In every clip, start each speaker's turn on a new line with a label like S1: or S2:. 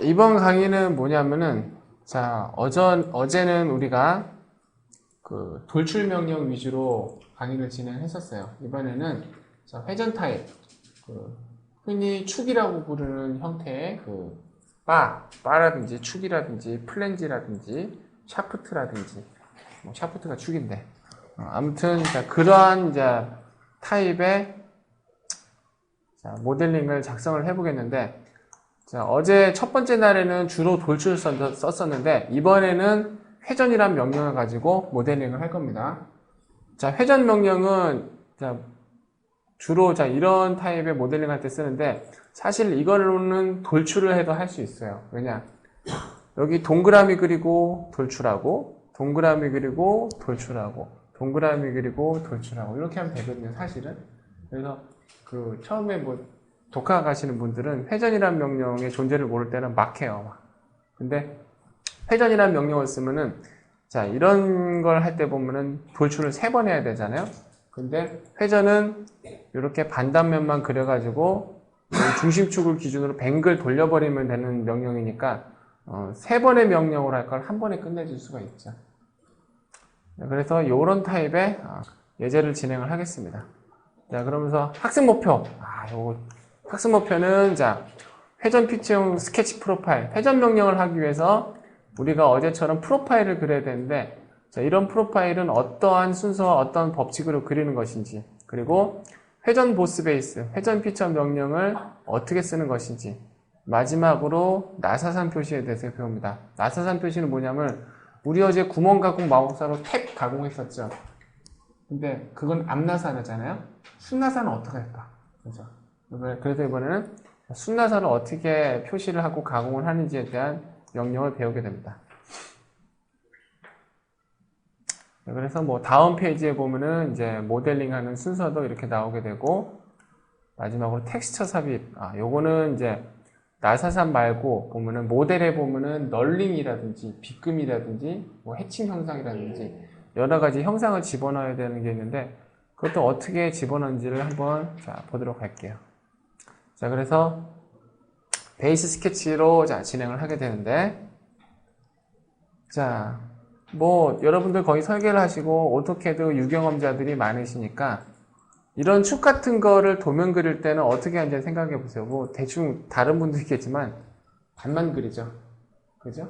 S1: 이번 강의는 뭐냐면은, 자, 어제는 우리가 그 돌출 명령 위주로 강의를 진행했었어요. 이번에는 자, 회전 타입, 그 흔히 축이라고 부르는 형태의 그 바라든지 축이라든지 플랜지라든지 샤프트라든지, 뭐 샤프트가 축인데, 아무튼 자, 그러한 이제 타입의 자, 모델링을 작성을 해보겠는데, 자, 어제 첫 번째 날에는 주로 돌출을 썼었는데, 이번에는 회전이란 명령을 가지고 모델링을 할 겁니다. 자, 회전 명령은 자, 주로 자, 이런 타입의 모델링 할 때 쓰는데, 사실 이거로는 돌출을 해도 할 수 있어요. 왜냐? 여기 동그라미 그리고 돌출하고, 동그라미 그리고 돌출하고, 동그라미 그리고 돌출하고, 이렇게 하면 되거든요, 사실은. 그래서 그 처음에 뭐 독학 가시는 분들은 회전이라는 명령의 존재를 모를 때는 막 해요. 근데 회전이라는 명령을 쓰면은 자, 이런 걸 할 때 보면은 돌출을 3번 해야 되잖아요. 근데 회전은 이렇게 반단면만 그려가지고 중심축을 기준으로 뱅글 돌려버리면 되는 명령이니까 3번의 명령으로 할 걸 한 번에 끝내줄 수가 있죠. 그래서 이런 타입의 예제를 진행을 하겠습니다. 자, 그러면서 학습 목표. 요거 학습 목표는 자, 회전 피처용 스케치 프로파일. 회전 명령을 하기 위해서 우리가 어제처럼 프로파일을 그려야 되는데, 자, 이런 프로파일은 어떠한 순서와 어떤 법칙으로 그리는 것인지, 그리고 회전 보스 베이스, 회전 피처 명령을 어떻게 쓰는 것인지, 마지막으로 나사산 표시에 대해서 배웁니다. 나사산 표시는 뭐냐면 우리 어제 구멍 가공 마법사로 탭 가공했었죠. 근데 그건 앞나사잖아요. 순나사는 어떻게 할까? 그죠? 그래서 이번에는 순나사를 어떻게 표시를 하고 가공을 하는지에 대한 명령을 배우게 됩니다. 그래서 뭐 다음 페이지에 보면은 이제 모델링하는 순서도 이렇게 나오게 되고, 마지막으로 텍스처 삽입. 요거는 이제 나사산 말고 보면은 모델에 보면은 널링이라든지 빗금이라든지 뭐 해칭 형상이라든지 여러 가지 형상을 집어넣어야 되는 게 있는데, 그것도 어떻게 집어넣는지를 한번 자, 보도록 할게요. 자, 그래서 베이스 스케치로 자, 진행을 하게 되는데, 자, 뭐 여러분들 거의 설계를 하시고 오토캐드 유경험자들이 많으시니까 이런 축 같은 거를 도면 그릴 때는 어떻게 하는지 생각해 보세요. 뭐 대충 다른 분도 있겠지만 반만 그리죠. 그죠?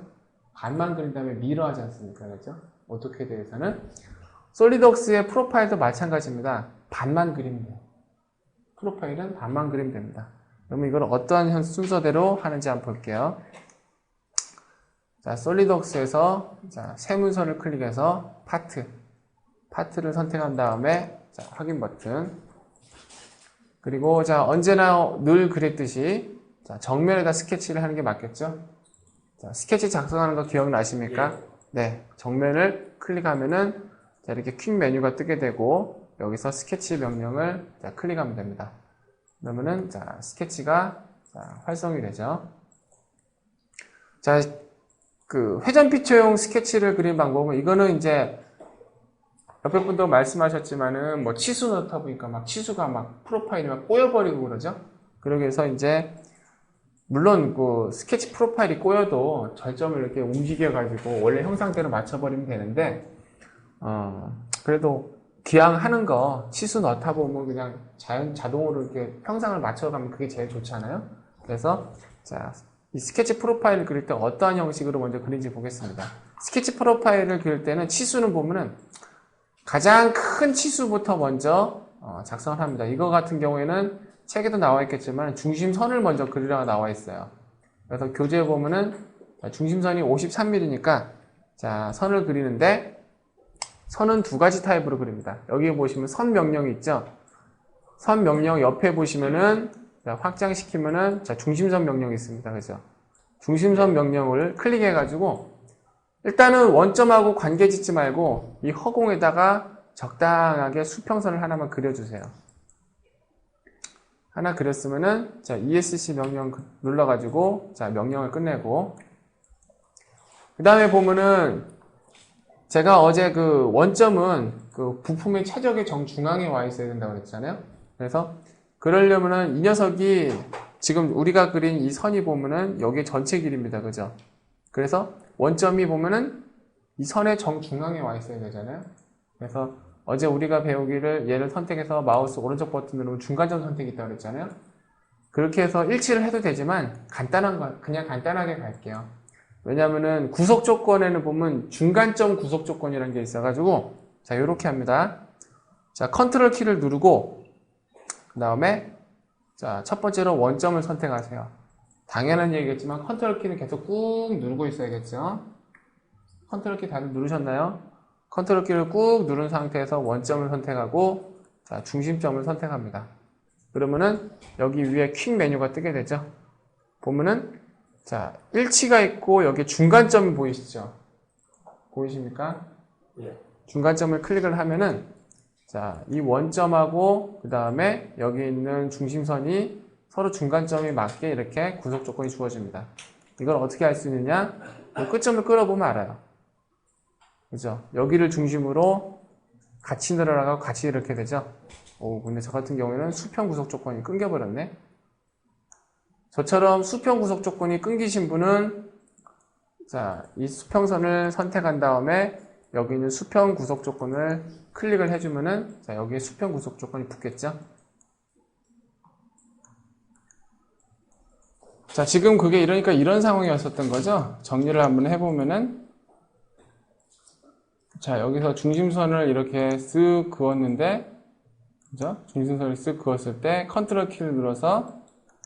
S1: 반만 그린 다음에 미러 하지 않습니까? 그죠? 오토캐드에서는. 솔리드웍스의 프로파일도 마찬가지입니다. 반만 그리면 돼요. 프로파일은 반만 그리면 됩니다. 그러면 이걸 어떠한 순서대로 하는지 한번 볼게요. 자, 솔리드웍스에서 자, 새 문서를 클릭해서 파트를 선택한 다음에 자, 확인 버튼. 그리고 자, 언제나 늘 그랬듯이 자, 정면에다 스케치를 하는 게 맞겠죠? 자, 스케치 작성하는 거 기억나십니까? 네, 정면을 클릭하면은 자, 이렇게 퀵 메뉴가 뜨게 되고 여기서 스케치 명령을 자, 클릭하면 됩니다. 그러면은 자, 스케치가 자, 활성이 되죠. 자, 그 회전 피처용 스케치를 그리는 방법은 이거는 이제 옆에 분도 말씀하셨지만은 뭐 치수 넣다 보니까 막 치수가 막 프로파일이 막 꼬여버리고 그러죠. 그러기 위해서 이제 물론 그 스케치 프로파일이 꼬여도 절점을 이렇게 움직여가지고 원래 형상대로 맞춰버리면 되는데 그래도 기왕 하는 거 치수 넣다 보면 그냥 자동으로 이렇게 형상을 맞춰가면 그게 제일 좋잖아요. 그래서 자, 이 스케치 프로파일을 그릴 때 어떠한 형식으로 먼저 그린지 보겠습니다. 스케치 프로파일을 그릴 때는 치수는 보면은 가장 큰 치수부터 먼저 작성을 합니다. 이거 같은 경우에는 책에도 나와 있겠지만 중심선을 먼저 그리라고 나와 있어요. 그래서 교재에 보면은 중심선이 53mm니까 자, 선을 그리는데 선은 두 가지 타입으로 그립니다. 여기 보시면 선 명령이 있죠. 선 명령 옆에 보시면은 자, 확장시키면은 자, 중심선 명령이 있습니다. 그죠? 중심선 명령을 클릭해가지고 일단은 원점하고 관계 짓지 말고 이 허공에다가 적당하게 수평선을 하나만 그려주세요. 하나 그렸으면은 자, ESC 명령 눌러가지고 자, 명령을 끝내고, 그 다음에 보면은 제가 어제 그 원점은 그 부품의 최적의 정중앙에 와 있어야 된다고 그랬잖아요. 그래서 그러려면은 이 녀석이 지금 우리가 그린 이 선이 보면은 여기 전체 길이입니다. 그죠? 그래서 원점이 보면은 이 선의 정중앙에 와 있어야 되잖아요. 그래서 어제 우리가 배우기를 얘를 선택해서 마우스 오른쪽 버튼 누르면 중간점 선택이 있다고 그랬잖아요. 그렇게 해서 일치를 해도 되지만 간단한 거 그냥 간단하게 갈게요. 왜냐면은 구속 조건에는 보면 중간점 구속 조건이라는 게 있어가지고 자 이렇게 합니다. 자 컨트롤 키를 누르고 그 다음에 자 첫 번째로 원점을 선택하세요. 당연한 얘기겠지만 컨트롤 키는 계속 꾹 누르고 있어야겠죠. 컨트롤 키 다들 누르셨나요? 컨트롤 키를 꾹 누른 상태에서 원점을 선택하고 자 중심점을 선택합니다. 그러면은 여기 위에 퀵 메뉴가 뜨게 되죠. 보면은 자 일치가 있고 여기 중간점이 보이시죠? 보이십니까?
S2: 예.
S1: 중간점을 클릭을 하면은 자 이 원점하고 그 다음에 여기 있는 중심선이 서로 중간점이 맞게 이렇게 구속 조건이 주어집니다. 이걸 어떻게 할 수 있느냐? 끝점을 끌어보면 알아요. 그죠? 여기를 중심으로 같이 늘어나가고 같이 이렇게 되죠? 오, 근데 저 같은 경우에는 수평 구속 조건이 끊겨버렸네? 저처럼 수평 구속 조건이 끊기신 분은 자, 이 수평선을 선택한 다음에 여기 있는 수평 구속 조건을 클릭을 해주면은 자, 여기에 수평 구속 조건이 붙겠죠? 자, 지금 그게 이러니까 이런 상황이었었던 거죠? 정리를 한번 해보면은 자, 여기서 중심선을 이렇게 쓱 그었는데 그죠? 중심선을 쓱 그었을 때 컨트롤 키를 눌러서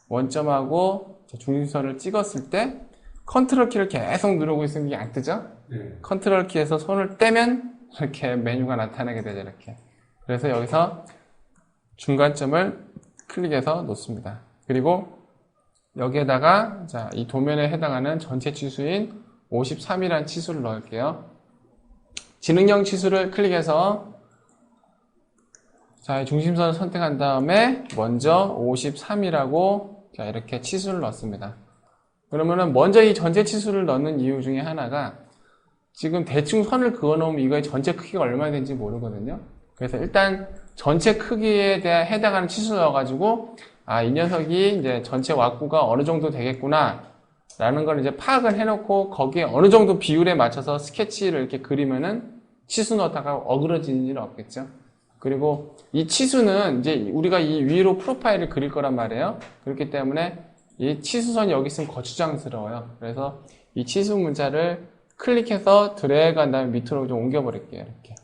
S1: 원점하고 중심선을 찍었을 때 컨트롤 키를 계속 누르고 있으면 이게 안 뜨죠?
S2: 네.
S1: 컨트롤 키에서 손을 떼면 이렇게 메뉴가 나타나게 되죠. 이렇게. 그래서 여기서 중간점을 클릭해서 놓습니다. 그리고 여기에다가 자, 이 도면에 해당하는 전체 치수인 53이라는 치수를 넣을게요. 지능형 치수를 클릭해서 자, 중심선을 선택한 다음에 먼저 53이라고 자, 이렇게 치수를 넣습니다. 그러면은 먼저 이 전체 치수를 넣는 이유 중에 하나가 지금 대충 선을 그어 놓으면 이거의 전체 크기가 얼마나 되는지 모르거든요. 그래서 일단 전체 크기에 대해 해당하는 치수를 넣어가지고 아, 이 녀석이 이제 전체 왁구가 어느 정도 되겠구나 라는 걸 이제 파악을 해놓고 거기에 어느 정도 비율에 맞춰서 스케치를 이렇게 그리면은 치수 넣다가 어그러지는 일은 없겠죠. 그리고 이 치수는 이제 우리가 이 위로 프로파일을 그릴 거란 말이에요. 그렇기 때문에 이 치수선이 여기 있으면 거추장스러워요. 그래서 이 치수 문자를 클릭해서 드래그 한 다음에 밑으로 좀 옮겨 버릴게요. 이렇게.